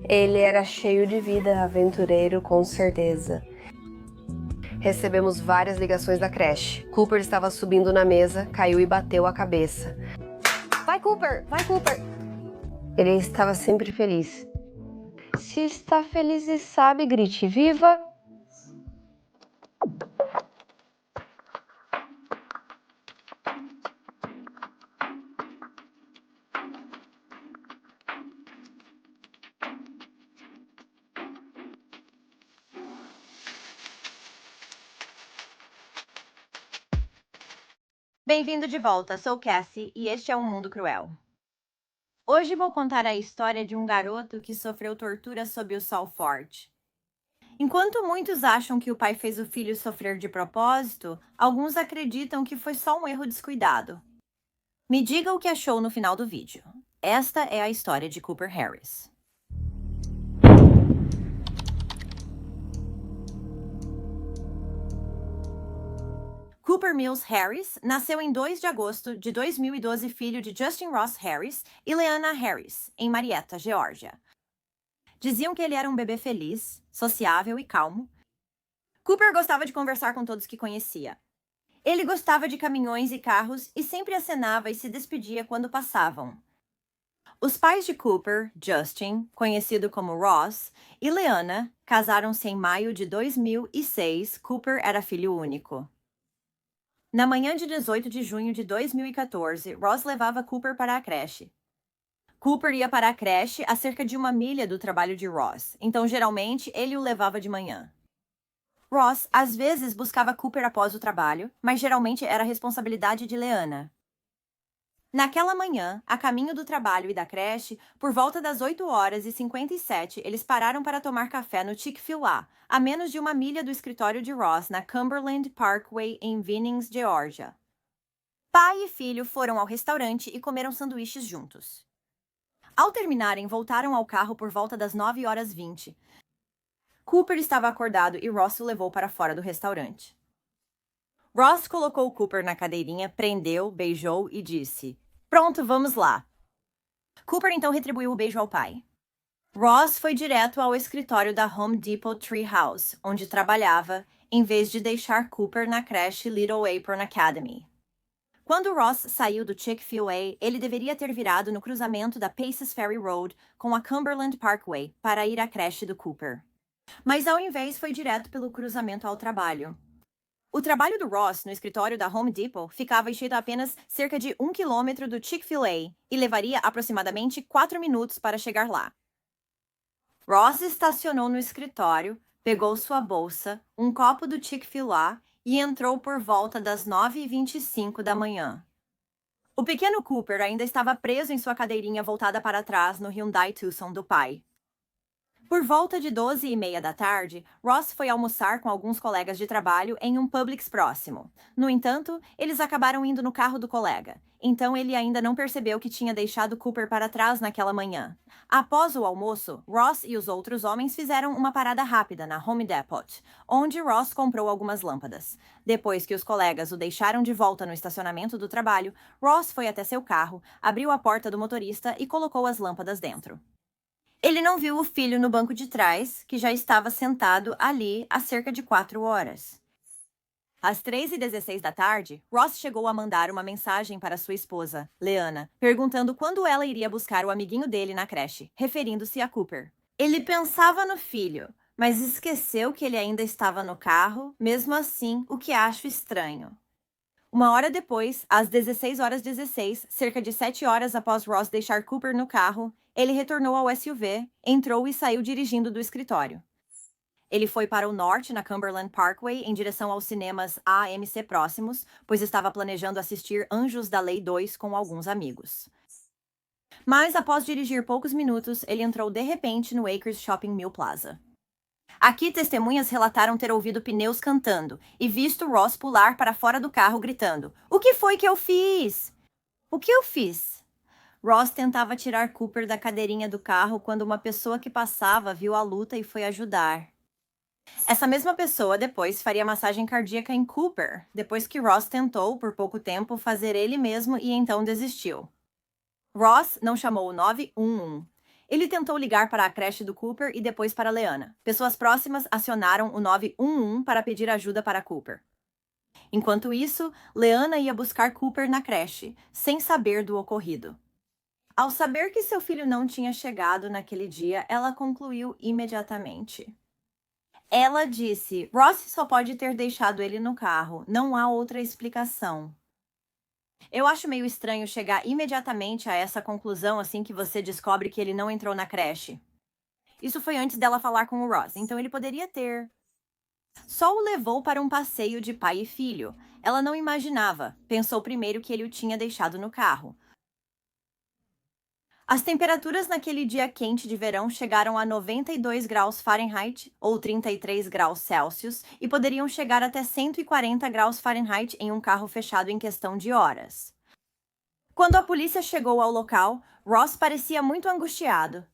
Ele era cheio de vida, aventureiro com certeza. Recebemos várias ligações da creche. Cooper estava subindo na mesa, caiu e bateu a cabeça. Vai, Cooper! Vai, Cooper! Ele estava sempre feliz. Se está feliz e sabe, grite viva! Bem-vindo de volta, sou Cassie e este é Um Mundo Cruel. Hoje vou contar a história de um garoto que sofreu tortura sob o sol forte. Enquanto muitos acham que o pai fez o filho sofrer de propósito, alguns acreditam que foi só um erro descuidado. Me diga o que achou no final do vídeo. Esta é a história de Cooper Harris. Cooper Mills Harris nasceu em 2 de agosto de 2012, filho de Justin Ross Harris e Leanna Harris, em Marietta, Geórgia. Diziam que ele era um bebê feliz, sociável e calmo. Cooper gostava de conversar com todos que conhecia. Ele gostava de caminhões e carros e sempre acenava e se despedia quando passavam. Os pais de Cooper, Justin, conhecido como Ross, e Leanna, casaram-se em maio de 2006. Cooper era filho único. Na manhã de 18 de junho de 2014, Ross levava Cooper para a creche. Cooper ia para a creche a cerca de 1 milha do trabalho de Ross, então geralmente ele o levava de manhã. Ross às vezes buscava Cooper após o trabalho, mas geralmente era responsabilidade de Leanna. Naquela manhã, a caminho do trabalho e da creche, por volta das 8h57, eles pararam para tomar café no Chick-fil-A, a menos de 1 milha do escritório de Ross, na Cumberland Parkway, em Vinings, Geórgia. Pai e filho foram ao restaurante e comeram sanduíches juntos. Ao terminarem, voltaram ao carro por volta das 9h20. Cooper estava acordado e Ross o levou para fora do restaurante. Ross colocou Cooper na cadeirinha, prendeu, beijou e disse: "Pronto, vamos lá." Cooper então retribuiu o beijo ao pai. Ross foi direto ao escritório da Home Depot Treehouse, onde trabalhava, em vez de deixar Cooper na creche Little Apron Academy. Quando Ross saiu do Chick-fil-A, ele deveria ter virado no cruzamento da Paces Ferry Road com a Cumberland Parkway para ir à creche do Cooper. Mas ao invés foi direto pelo cruzamento ao trabalho. O trabalho do Ross no escritório da Home Depot ficava enchido a apenas cerca de 1 quilômetro do Chick-fil-A e levaria aproximadamente 4 minutos para chegar lá. Ross estacionou no escritório, pegou sua bolsa, um copo do Chick-fil-A e entrou por volta das 9h25 da manhã. O pequeno Cooper ainda estava preso em sua cadeirinha voltada para trás no Hyundai Tucson do pai. Por volta de 12h30 da tarde, Ross foi almoçar com alguns colegas de trabalho em um Publix próximo. No entanto, eles acabaram indo no carro do colega, então ele ainda não percebeu que tinha deixado Cooper para trás naquela manhã. Após o almoço, Ross e os outros homens fizeram uma parada rápida na Home Depot, onde Ross comprou algumas lâmpadas. Depois que os colegas o deixaram de volta no estacionamento do trabalho, Ross foi até seu carro, abriu a porta do motorista e colocou as lâmpadas dentro. Ele não viu o filho no banco de trás, que já estava sentado ali há cerca de 4 horas. Às 3h16 da tarde, Ross chegou a mandar uma mensagem para sua esposa, Leanna, perguntando quando ela iria buscar o amiguinho dele na creche, referindo-se a Cooper. Ele pensava no filho, mas esqueceu que ele ainda estava no carro, mesmo assim, o que acho estranho. 1 hora depois, às 16h16, cerca de 7 horas após Ross deixar Cooper no carro, ele retornou ao SUV, entrou e saiu dirigindo do escritório. Ele foi para o norte na Cumberland Parkway em direção aos cinemas AMC próximos, pois estava planejando assistir Anjos da Lei 2 com alguns amigos. Mas após dirigir poucos minutos, ele entrou de repente no Acres Shopping Mall Plaza. Aqui, testemunhas relataram ter ouvido pneus cantando e visto Ross pular para fora do carro gritando: "O que foi que eu fiz? O que eu fiz?" Ross tentava tirar Cooper da cadeirinha do carro quando uma pessoa que passava viu a luta e foi ajudar. Essa mesma pessoa depois faria massagem cardíaca em Cooper, depois que Ross tentou, por pouco tempo, fazer ele mesmo e então desistiu. Ross não chamou o 911. Ele tentou ligar para a creche do Cooper e depois para Leanna. Pessoas próximas acionaram o 911 para pedir ajuda para Cooper. Enquanto isso, Leanna ia buscar Cooper na creche, sem saber do ocorrido. Ao saber que seu filho não tinha chegado naquele dia, ela concluiu imediatamente. Ela disse: Ross só pode ter deixado ele no carro, não há outra explicação. Eu acho meio estranho chegar imediatamente a essa conclusão assim que você descobre que ele não entrou na creche. Isso foi antes dela falar com o Ross, então ele poderia ter. Só o levou para um passeio de pai e filho. Ela não imaginava, pensou primeiro que ele o tinha deixado no carro. As temperaturas naquele dia quente de verão chegaram a 92 graus Fahrenheit, ou 33 graus Celsius, e poderiam chegar até 140 graus Fahrenheit em um carro fechado em questão de horas. Quando a polícia chegou ao local, Ross parecia muito angustiado.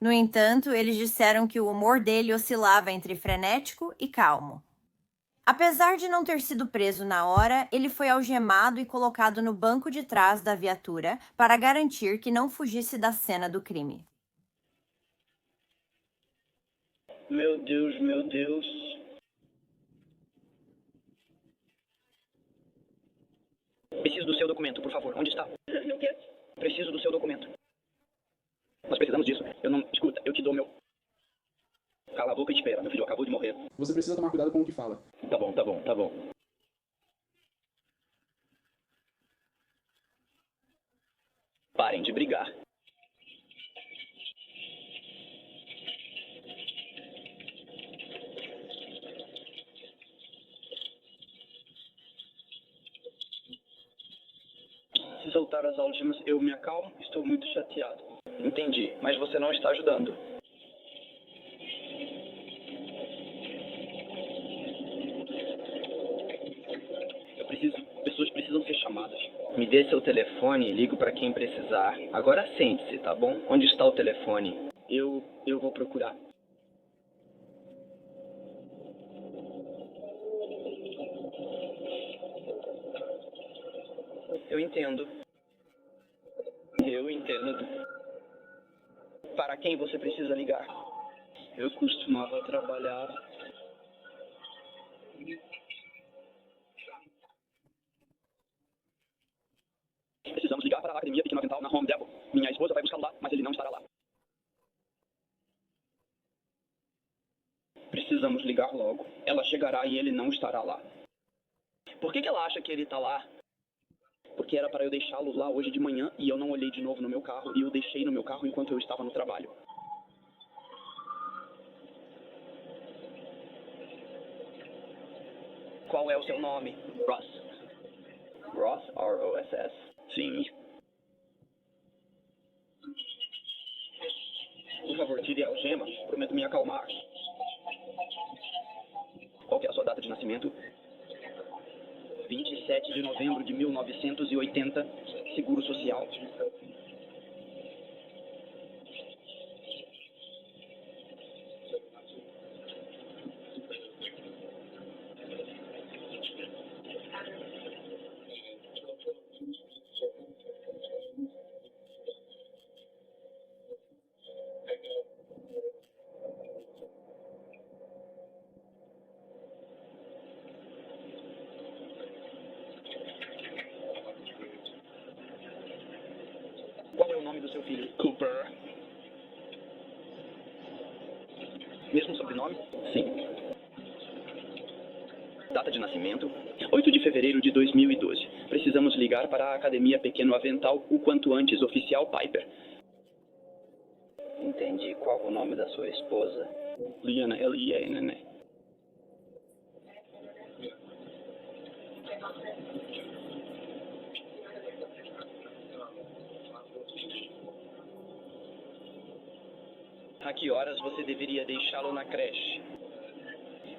No entanto, eles disseram que o humor dele oscilava entre frenético e calmo. Apesar de não ter sido preso na hora, ele foi algemado e colocado no banco de trás da viatura para garantir que não fugisse da cena do crime. Meu Deus, meu Deus. Preciso do seu documento, por favor. Onde está? No quê? Preciso do seu documento. Nós precisamos disso. Escuta, eu te dou meu... Cala a boca e espera. Meu filho acabou de morrer. Você precisa tomar cuidado com o que fala. Tá bom, tá bom, tá bom. Parem de brigar. Se soltar as algemas, eu me acalmo. Estou muito chateado. Entendi, mas você não está ajudando. Pessoas precisam ser chamadas. Me dê seu telefone e ligo para quem precisar. Agora sente-se, tá bom? Onde está o telefone? Eu vou procurar. Eu entendo. Eu entendo. Para quem você precisa ligar? Eu costumava trabalhar... Precisamos ligar para a Academia Pequeno Avental na Home Depot. Minha esposa vai buscá-lo lá, mas ele não estará lá. Precisamos ligar logo. Ela chegará e ele não estará lá. Por que ela acha que ele está lá? Porque era para eu deixá-lo lá hoje de manhã e eu não olhei de novo no meu carro e o deixei no meu carro enquanto eu estava no trabalho. Qual é o seu nome? Ross. Ross? R-O-S-S. Sim. Por favor, tire a algema. Prometo me acalmar. Qual que é a sua data de nascimento? 27 de novembro de 1980. Seguro Social. Qual é o nome do seu filho? Cooper. Mesmo sobrenome? Sim. Data de nascimento? 8 de fevereiro de 2012. Precisamos ligar para a Academia Pequeno Avental o quanto antes, oficial Piper. Entendi. Qual o nome da sua esposa? Liana, L-I-A-N-N. A que horas você deveria deixá-lo na creche?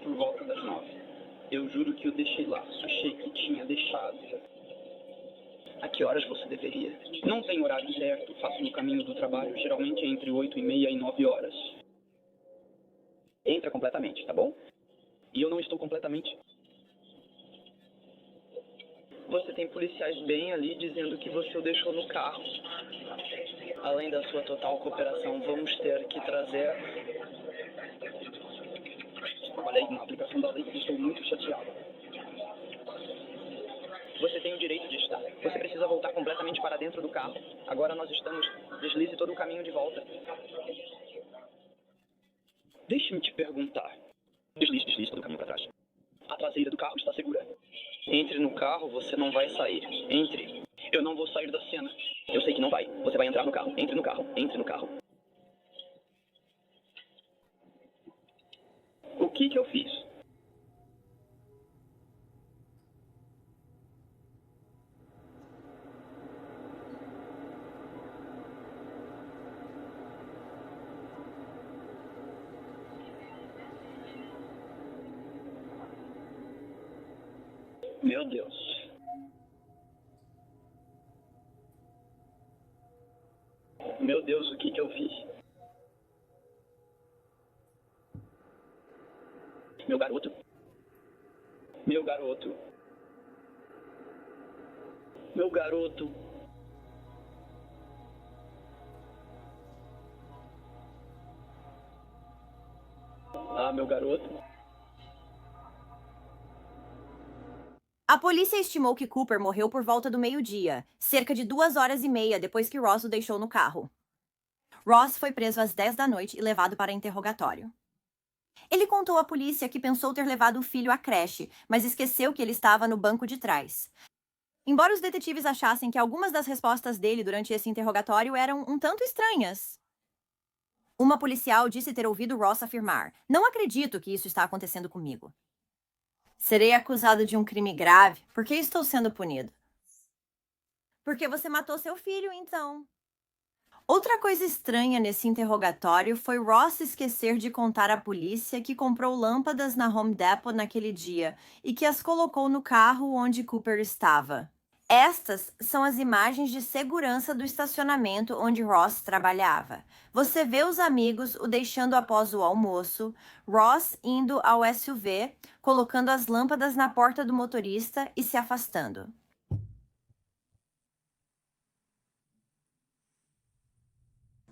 Por volta das 9. Eu juro que o deixei lá. Achei que tinha deixado. A que horas você deveria? Não tem horário certo. Faço no caminho do trabalho, geralmente entre 8h30 e 9 horas. Entra completamente, tá bom? E eu não estou completamente... Você tem policiais bem ali dizendo que você o deixou no carro. Além da sua total cooperação, vamos ter que trazer... Olha aí, na aplicação da lei, estou muito chateado. Você tem o direito de estar. Você precisa voltar completamente para dentro do carro. Agora nós estamos... Deslize todo o caminho de volta. Deixe-me te perguntar. Deslize todo o caminho para trás. A traseira do carro está segura. Entre no carro, você não vai sair. Entre. Eu não vou sair da cena. Eu sei que não vai. Você vai entrar no carro. Entre no carro. Entre no carro. O que eu fiz? Meu Deus. Meu Deus, o que eu fiz? Meu garoto. Meu garoto. Meu garoto. Ah, meu garoto. A polícia estimou que Cooper morreu por volta do meio-dia, cerca de 2 horas e meia depois que Ross o deixou no carro. Ross foi preso às 10 da noite e levado para interrogatório. Ele contou à polícia que pensou ter levado o filho à creche, mas esqueceu que ele estava no banco de trás. Embora os detetives achassem que algumas das respostas dele durante esse interrogatório eram um tanto estranhas. Uma policial disse ter ouvido Ross afirmar: "Não acredito que isso está acontecendo comigo. Serei acusado de um crime grave. Por que estou sendo punido?" "Porque você matou seu filho, então." Outra coisa estranha nesse interrogatório foi Ross esquecer de contar à polícia que comprou lâmpadas na Home Depot naquele dia e que as colocou no carro onde Cooper estava. Estas são as imagens de segurança do estacionamento onde Ross trabalhava. Você vê os amigos o deixando após o almoço, Ross indo ao SUV, colocando as lâmpadas na porta do motorista e se afastando.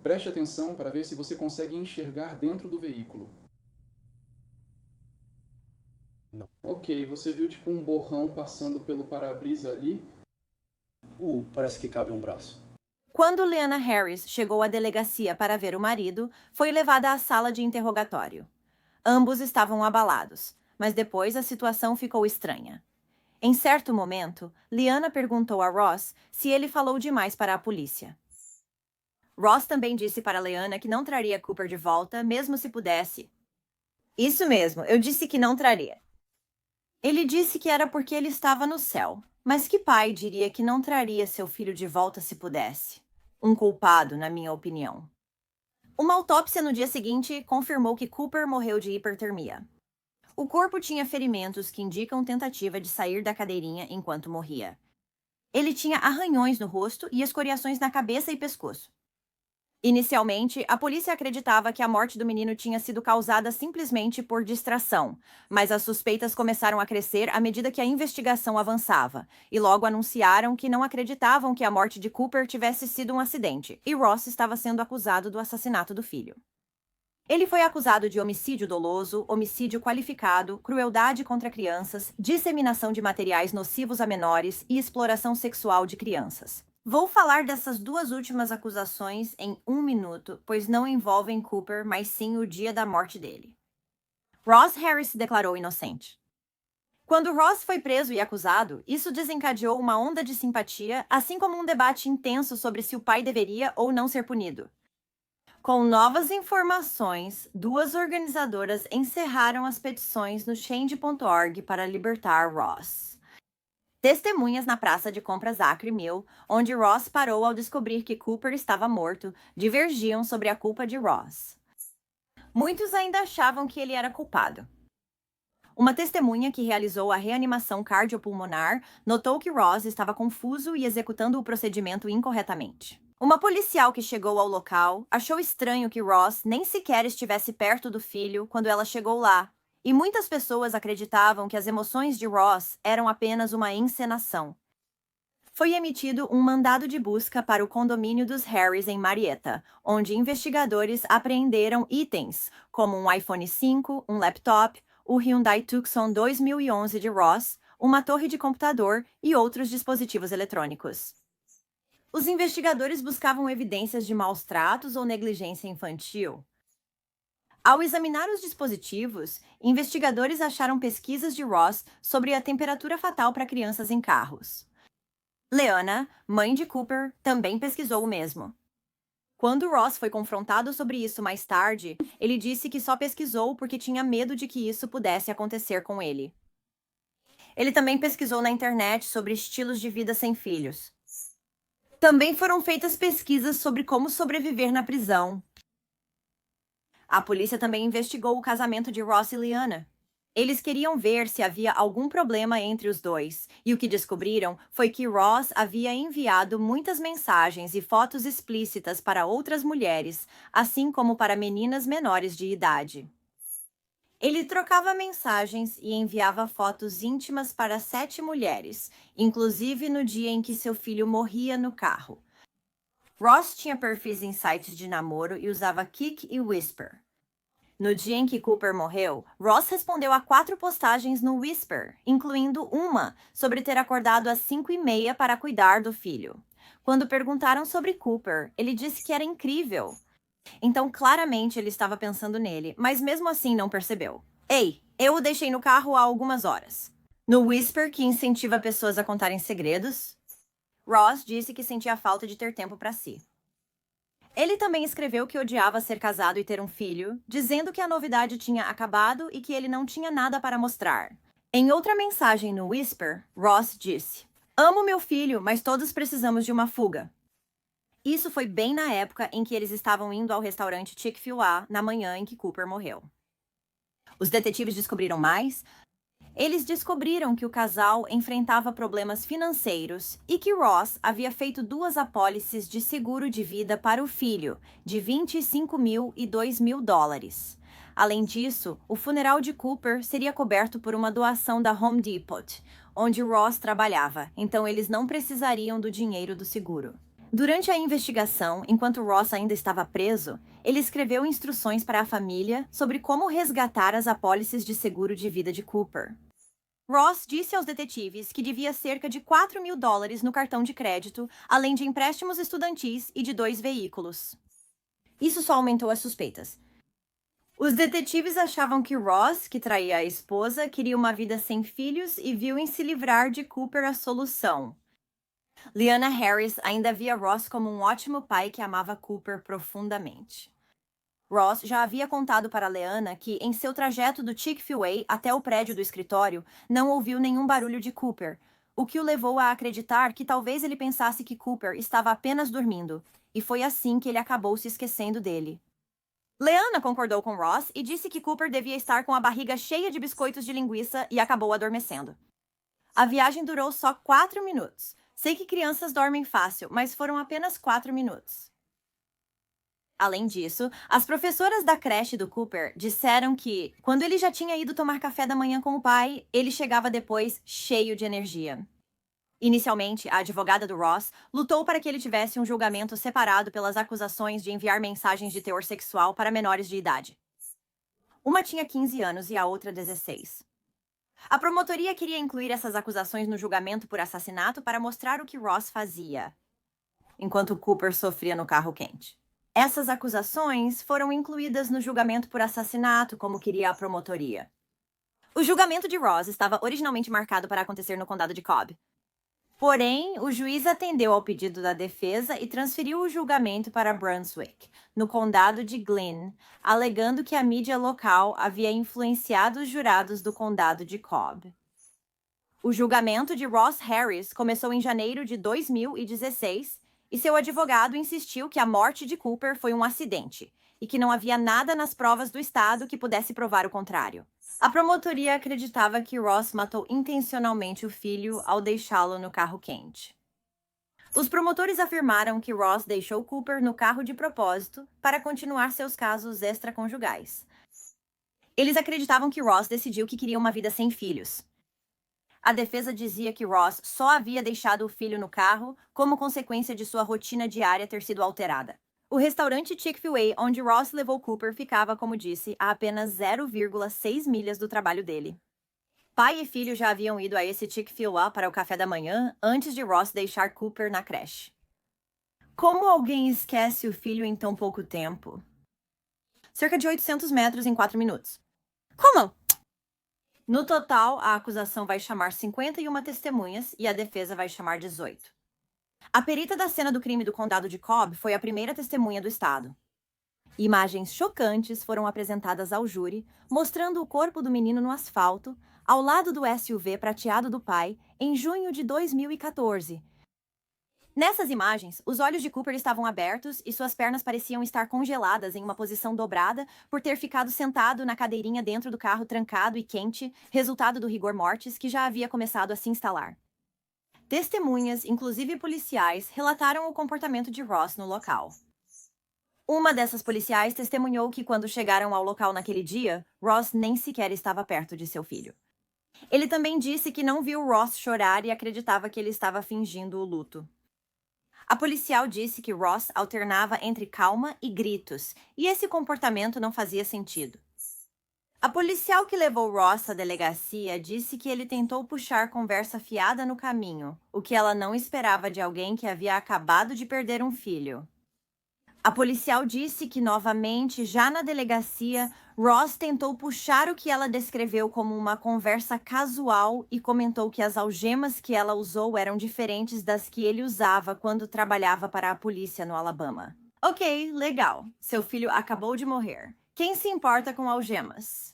Preste atenção para ver se você consegue enxergar dentro do veículo. Não. Ok, você viu tipo um borrão passando pelo para-brisa ali? Parece que cabe um braço. Quando Leanna Harris chegou à delegacia para ver o marido, foi levada à sala de interrogatório. Ambos estavam abalados, mas depois a situação ficou estranha. Em certo momento, Leanna perguntou a Ross se ele falou demais para a polícia. Ross também disse para Leanna que não traria Cooper de volta, mesmo se pudesse. "Isso mesmo, eu disse que não traria." Ele disse que era porque ele estava no céu. Mas que pai diria que não traria seu filho de volta se pudesse? Um culpado, na minha opinião. Uma autópsia no dia seguinte confirmou que Cooper morreu de hipertermia. O corpo tinha ferimentos que indicam tentativa de sair da cadeirinha enquanto morria. Ele tinha arranhões no rosto e escoriações na cabeça e pescoço. Inicialmente, a polícia acreditava que a morte do menino tinha sido causada simplesmente por distração, mas as suspeitas começaram a crescer à medida que a investigação avançava, e logo anunciaram que não acreditavam que a morte de Cooper tivesse sido um acidente, e Ross estava sendo acusado do assassinato do filho. Ele foi acusado de homicídio doloso, homicídio qualificado, crueldade contra crianças, disseminação de materiais nocivos a menores e exploração sexual de crianças. Vou falar dessas duas últimas acusações em 1 minuto, pois não envolvem Cooper, mas sim o dia da morte dele. Ross Harris se declarou inocente. Quando Ross foi preso e acusado, isso desencadeou uma onda de simpatia, assim como um debate intenso sobre se o pai deveria ou não ser punido. Com novas informações, 2 organizadoras encerraram as petições no Change.org para libertar Ross. Testemunhas na praça de compras Acre Mill, onde Ross parou ao descobrir que Cooper estava morto, divergiam sobre a culpa de Ross. Muitos ainda achavam que ele era culpado. Uma testemunha que realizou a reanimação cardiopulmonar notou que Ross estava confuso e executando o procedimento incorretamente. Uma policial que chegou ao local achou estranho que Ross nem sequer estivesse perto do filho quando ela chegou lá, e muitas pessoas acreditavam que as emoções de Ross eram apenas uma encenação. foi emitido um mandado de busca para o condomínio dos Harris em Marietta, onde investigadores apreenderam itens como um iPhone 5, um laptop, o Hyundai Tucson 2011 de Ross, uma torre de computador e outros dispositivos eletrônicos. Os investigadores buscavam evidências de maus tratos ou negligência infantil. Ao examinar os dispositivos, investigadores acharam pesquisas de Ross sobre a temperatura fatal para crianças em carros. Leanna, mãe de Cooper, também pesquisou o mesmo. Quando Ross foi confrontado sobre isso mais tarde, ele disse que só pesquisou porque tinha medo de que isso pudesse acontecer com ele. Ele também pesquisou na internet sobre estilos de vida sem filhos. Também foram feitas pesquisas sobre como sobreviver na prisão. A polícia também investigou o casamento de Ross e Leanna. Eles queriam ver se havia algum problema entre os dois, e o que descobriram foi que Ross havia enviado muitas mensagens e fotos explícitas para outras mulheres, assim como para meninas menores de idade. Ele trocava mensagens e enviava fotos íntimas para 7 mulheres, inclusive no dia em que seu filho morria no carro. Ross tinha perfis em sites de namoro e usava Kik e Whisper. No dia em que Cooper morreu, Ross respondeu a 4 postagens no Whisper, incluindo uma sobre ter acordado às 5h30 para cuidar do filho. Quando perguntaram sobre Cooper, ele disse que era incrível. Então, claramente, ele estava pensando nele, mas mesmo assim não percebeu. Ei, eu o deixei no carro há algumas horas. No Whisper, que incentiva pessoas a contarem segredos, Ross disse que sentia falta de ter tempo para si. Ele também escreveu que odiava ser casado e ter um filho, dizendo que a novidade tinha acabado e que ele não tinha nada para mostrar. Em outra mensagem no Whisper, Ross disse: "Amo meu filho, mas todos precisamos de uma fuga." Isso foi bem na época em que eles estavam indo ao restaurante Chick-fil-A na manhã em que Cooper morreu. Os detetives descobriram mais. Eles descobriram que o casal enfrentava problemas financeiros e que Ross havia feito 2 apólices de seguro de vida para o filho, de $25.000 e $2.000. Além disso, o funeral de Cooper seria coberto por uma doação da Home Depot, onde Ross trabalhava, então eles não precisariam do dinheiro do seguro. Durante a investigação, enquanto Ross ainda estava preso, ele escreveu instruções para a família sobre como resgatar as apólices de seguro de vida de Cooper. Ross disse aos detetives que devia cerca de $4.000 no cartão de crédito, além de empréstimos estudantis e de 2 veículos. Isso só aumentou as suspeitas. Os detetives achavam que Ross, que traía a esposa, queria uma vida sem filhos e viu em se livrar de Cooper a solução. Leanna Harris ainda via Ross como um ótimo pai que amava Cooper profundamente. Ross já havia contado para Leanna que, em seu trajeto do Chick-fil-A até o prédio do escritório, não ouviu nenhum barulho de Cooper, o que o levou a acreditar que talvez ele pensasse que Cooper estava apenas dormindo, e foi assim que ele acabou se esquecendo dele. Leanna concordou com Ross e disse que Cooper devia estar com a barriga cheia de biscoitos de linguiça e acabou adormecendo. A viagem durou só 4 minutos. Sei que crianças dormem fácil, mas foram apenas 4 minutos. Além disso, as professoras da creche do Cooper disseram que, quando ele já tinha ido tomar café da manhã com o pai, ele chegava depois cheio de energia. Inicialmente, a advogada do Ross lutou para que ele tivesse um julgamento separado pelas acusações de enviar mensagens de teor sexual para menores de idade. Uma tinha 15 anos e a outra 16. A promotoria queria incluir essas acusações no julgamento por assassinato para mostrar o que Ross fazia, enquanto Cooper sofria no carro quente. Essas acusações foram incluídas no julgamento por assassinato, como queria a promotoria. O julgamento de Ross estava originalmente marcado para acontecer no condado de Cobb. Porém, o juiz atendeu ao pedido da defesa e transferiu o julgamento para Brunswick, no condado de Glynn, alegando que a mídia local havia influenciado os jurados do condado de Cobb. O julgamento de Ross Harris começou em janeiro de 2016 e seu advogado insistiu que a morte de Cooper foi um acidente e que não havia nada nas provas do estado que pudesse provar o contrário. A promotoria acreditava que Ross matou intencionalmente o filho ao deixá-lo no carro quente. Os promotores afirmaram que Ross deixou Cooper no carro de propósito para continuar seus casos extraconjugais. Eles acreditavam que Ross decidiu que queria uma vida sem filhos. A defesa dizia que Ross só havia deixado o filho no carro como consequência de sua rotina diária ter sido alterada. O restaurante Chick-fil-A, onde Ross levou Cooper, ficava, como disse, a apenas 0,6 milhas do trabalho dele. Pai e filho já haviam ido a esse Chick-fil-A para o café da manhã antes de Ross deixar Cooper na creche. Como alguém esquece o filho em tão pouco tempo? Cerca de 800 metros em 4 minutos. Como? No total, a acusação vai chamar 51 testemunhas e a defesa vai chamar 18. A perita da cena do crime do condado de Cobb foi a primeira testemunha do estado. Imagens chocantes foram apresentadas ao júri, mostrando o corpo do menino no asfalto, ao lado do SUV prateado do pai, em junho de 2014. Nessas imagens, os olhos de Cooper estavam abertos e suas pernas pareciam estar congeladas em uma posição dobrada por ter ficado sentado na cadeirinha dentro do carro trancado e quente, resultado do rigor mortis que já havia começado a se instalar. Testemunhas, inclusive policiais, relataram o comportamento de Ross no local. Uma dessas policiais testemunhou que quando chegaram ao local naquele dia, Ross nem sequer estava perto de seu filho. Ele também disse que não viu Ross chorar e acreditava que ele estava fingindo o luto. A policial disse que Ross alternava entre calma e gritos, e esse comportamento não fazia sentido. A policial que levou Ross à delegacia disse que ele tentou puxar conversa fiada no caminho, o que ela não esperava de alguém que havia acabado de perder um filho. A policial disse que, novamente, já na delegacia, Ross tentou puxar o que ela descreveu como uma conversa casual e comentou que as algemas que ela usou eram diferentes das que ele usava quando trabalhava para a polícia no Alabama. Ok, legal. Seu filho acabou de morrer. Quem se importa com algemas?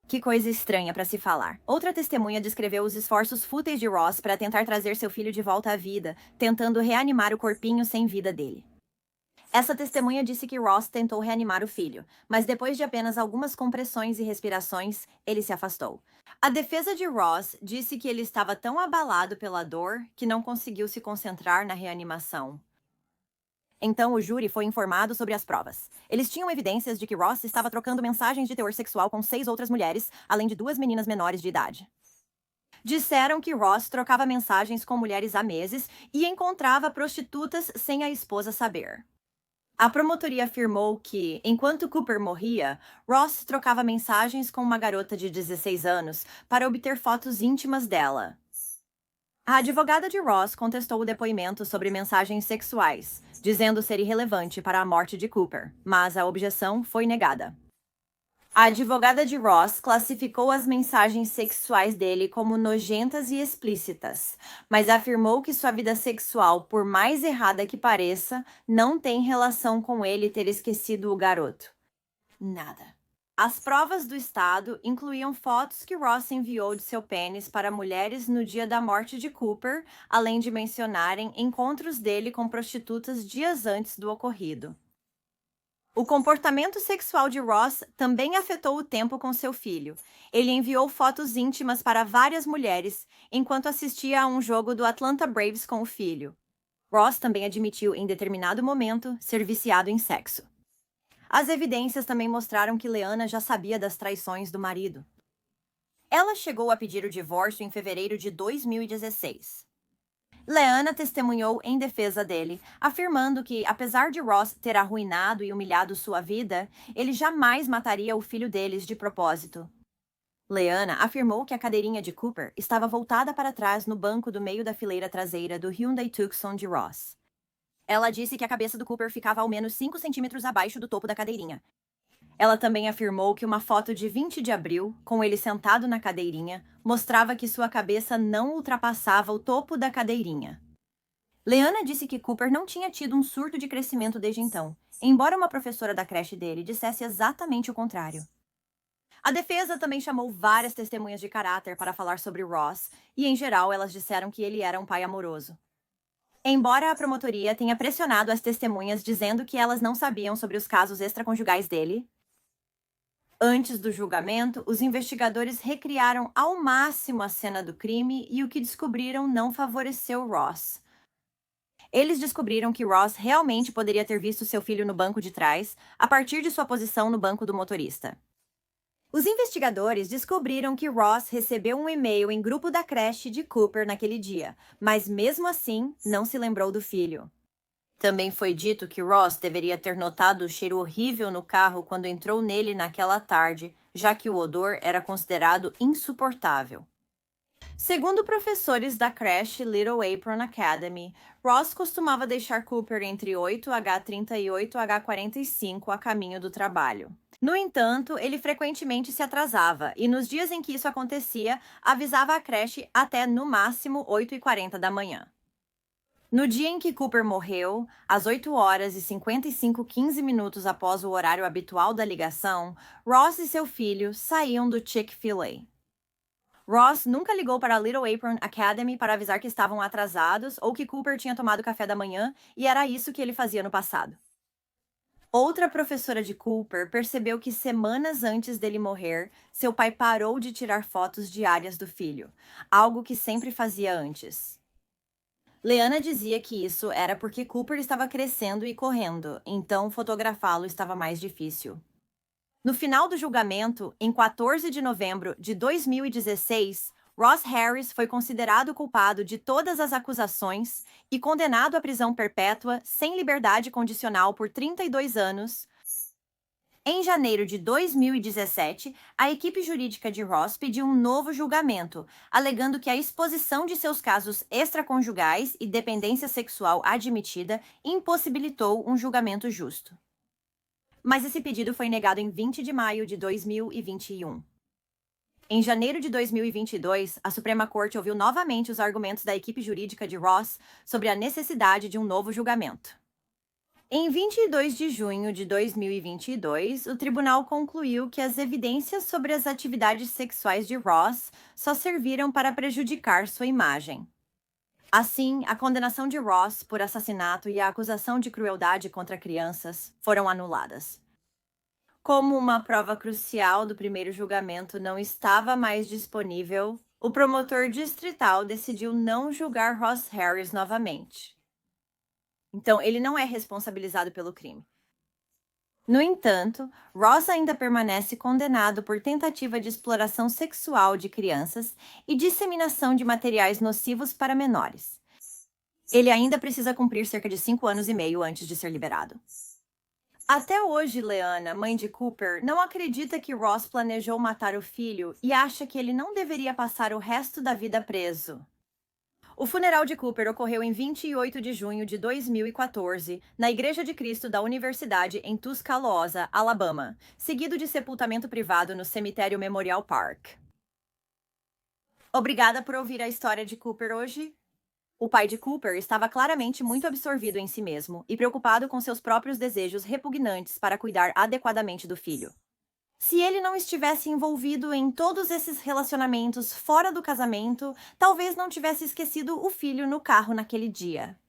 Que coisa estranha para se falar. Outra testemunha descreveu os esforços fúteis de Ross para tentar trazer seu filho de volta à vida, tentando reanimar o corpinho sem vida dele. Essa testemunha disse que Ross tentou reanimar o filho, mas depois de apenas algumas compressões e respirações, ele se afastou. A defesa de Ross disse que ele estava tão abalado pela dor que não conseguiu se concentrar na reanimação. Então o júri foi informado sobre as provas. Eles tinham evidências de que Ross estava trocando mensagens de teor sexual com 6 outras mulheres, além de 2 meninas menores de idade. Disseram que Ross trocava mensagens com mulheres há meses e encontrava prostitutas sem a esposa saber. A promotoria afirmou que, enquanto Cooper morria, Ross trocava mensagens com uma garota de 16 anos para obter fotos íntimas dela. A advogada de Ross contestou o depoimento sobre mensagens sexuais, dizendo ser irrelevante para a morte de Cooper, mas a objeção foi negada. A advogada de Ross classificou as mensagens sexuais dele como nojentas e explícitas, mas afirmou que sua vida sexual, por mais errada que pareça, não tem relação com ele ter esquecido o garoto. Nada. As provas do estado incluíam fotos que Ross enviou de seu pênis para mulheres no dia da morte de Cooper, além de mencionarem encontros dele com prostitutas dias antes do ocorrido. O comportamento sexual de Ross também afetou o tempo com seu filho. Ele enviou fotos íntimas para várias mulheres enquanto assistia a um jogo do Atlanta Braves com o filho. Ross também admitiu em determinado momento ser viciado em sexo. As evidências também mostraram que Leanna já sabia das traições do marido. Ela chegou a pedir o divórcio em fevereiro de 2016. Leanna testemunhou em defesa dele, afirmando que, apesar de Ross ter arruinado e humilhado sua vida, ele jamais mataria o filho deles de propósito. Leanna afirmou que a cadeirinha de Cooper estava voltada para trás no banco do meio da fileira traseira do Hyundai Tucson de Ross. Ela disse que a cabeça do Cooper ficava ao menos 5 centímetros abaixo do topo da cadeirinha. Ela também afirmou que uma foto de 20 de abril, com ele sentado na cadeirinha, mostrava que sua cabeça não ultrapassava o topo da cadeirinha. Leanna disse que Cooper não tinha tido um surto de crescimento desde então, embora uma professora da creche dele dissesse exatamente o contrário. A defesa também chamou várias testemunhas de caráter para falar sobre Ross, e em geral elas disseram que ele era um pai amoroso. Embora a promotoria tenha pressionado as testemunhas dizendo que elas não sabiam sobre os casos extraconjugais dele, antes do julgamento, os investigadores recriaram ao máximo a cena do crime e o que descobriram não favoreceu Ross. Eles descobriram que Ross realmente poderia ter visto seu filho no banco de trás, a partir de sua posição no banco do motorista. Os investigadores descobriram que Ross recebeu um e-mail em grupo da creche de Cooper naquele dia, mas mesmo assim não se lembrou do filho. Também foi dito que Ross deveria ter notado o cheiro horrível no carro quando entrou nele naquela tarde, já que o odor era considerado insuportável. Segundo professores da creche Little Apron Academy, Ross costumava deixar Cooper entre 8h30 e 8h45 a caminho do trabalho. No entanto, ele frequentemente se atrasava e nos dias em que isso acontecia, avisava a creche até no máximo 8h40 da manhã. No dia em que Cooper morreu, às 8h55 após o horário habitual da ligação, Ross e seu filho saíam do Chick-fil-A. Ross nunca ligou para a Little Apron Academy para avisar que estavam atrasados ou que Cooper tinha tomado café da manhã, e era isso que ele fazia no passado. Outra professora de Cooper percebeu que semanas antes dele morrer, seu pai parou de tirar fotos diárias do filho, algo que sempre fazia antes. Leanna dizia que isso era porque Cooper estava crescendo e correndo, então fotografá-lo estava mais difícil. No final do julgamento, em 14 de novembro de 2016, Ross Harris foi considerado culpado de todas as acusações e condenado à prisão perpétua sem liberdade condicional por 32 anos. Em janeiro de 2017, a equipe jurídica de Ross pediu um novo julgamento, alegando que a exposição de seus casos extraconjugais e dependência sexual admitida impossibilitou um julgamento justo. Mas esse pedido foi negado em 20 de maio de 2021. Em janeiro de 2022, a Suprema Corte ouviu novamente os argumentos da equipe jurídica de Ross sobre a necessidade de um novo julgamento. Em 22 de junho de 2022, o tribunal concluiu que as evidências sobre as atividades sexuais de Ross só serviram para prejudicar sua imagem. Assim, a condenação de Ross por assassinato e a acusação de crueldade contra crianças foram anuladas. Como uma prova crucial do primeiro julgamento não estava mais disponível, o promotor distrital decidiu não julgar Ross Harris novamente. Então, ele não é responsabilizado pelo crime. No entanto, Ross ainda permanece condenado por tentativa de exploração sexual de crianças e disseminação de materiais nocivos para menores. Ele ainda precisa cumprir cerca de 5 anos e meio antes de ser liberado. Até hoje, Leanna, mãe de Cooper, não acredita que Ross planejou matar o filho e acha que ele não deveria passar o resto da vida preso. O funeral de Cooper ocorreu em 28 de junho de 2014, na Igreja de Cristo da Universidade em Tuscaloosa, Alabama, seguido de sepultamento privado no cemitério Memorial Park. Obrigada por ouvir a história de Cooper hoje. O pai de Cooper estava claramente muito absorvido em si mesmo e preocupado com seus próprios desejos repugnantes para cuidar adequadamente do filho. Se ele não estivesse envolvido em todos esses relacionamentos fora do casamento, talvez não tivesse esquecido o filho no carro naquele dia.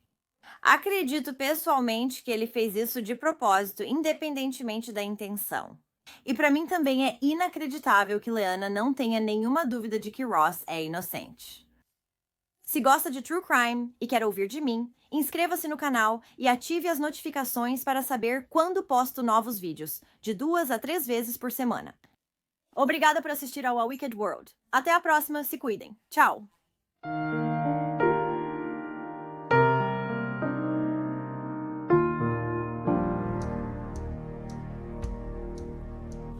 Acredito pessoalmente que ele fez isso de propósito, independentemente da intenção. E para mim também é inacreditável que Leanna não tenha nenhuma dúvida de que Ross é inocente. Se gosta de True Crime e quer ouvir de mim, inscreva-se no canal e ative as notificações para saber quando posto novos vídeos, de 2 a 3 vezes por semana. Obrigada por assistir ao A Wicked World. Até a próxima, se cuidem. Tchau!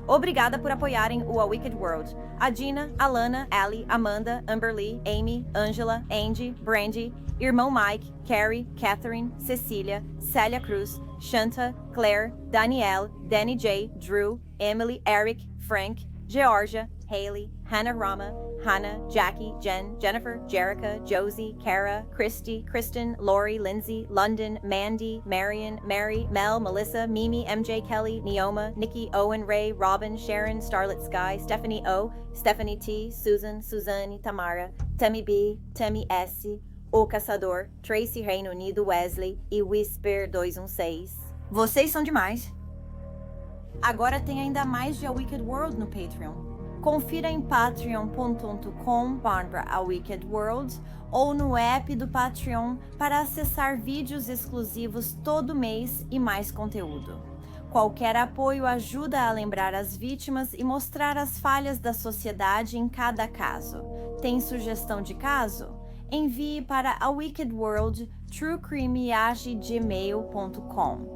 Obrigada por apoiarem o A Wicked World. A Gina, Alana, Allie, Amanda, Amberly, Amy, Angela, Angie, Brandy, irmão Mike, Carrie, Catherine, Cecília, Célia Cruz, Shanta, Claire, Danielle, Danny J, Drew, Emily, Eric, Frank, Georgia, Haley, Hannah Rama, Hannah, Jackie, Jen, Jennifer, Jerica, Josie, Kara, Christy, Kristen, Lori, Lindsay, London, Mandy, Marion, Mary, Mel, Melissa, Mimi, MJ, Kelly, Neoma, Nikki, Owen, Ray, Robin, Sharon, Starlet Sky, Stephanie O, Stephanie T, Susan, Suzanne, Tamara, Tammy B, Tammy S, O Caçador, Tracy Reino Unido, Wesley e Whisper 216. Vocês são demais! Agora tem ainda mais de A Wicked World no Patreon. Confira em patreon.com/awickedworld ou no app do Patreon para acessar vídeos exclusivos todo mês e mais conteúdo. Qualquer apoio ajuda a lembrar as vítimas e mostrar as falhas da sociedade em cada caso. Tem sugestão de caso? Envie para awickedworld@truecrime@gmail.com.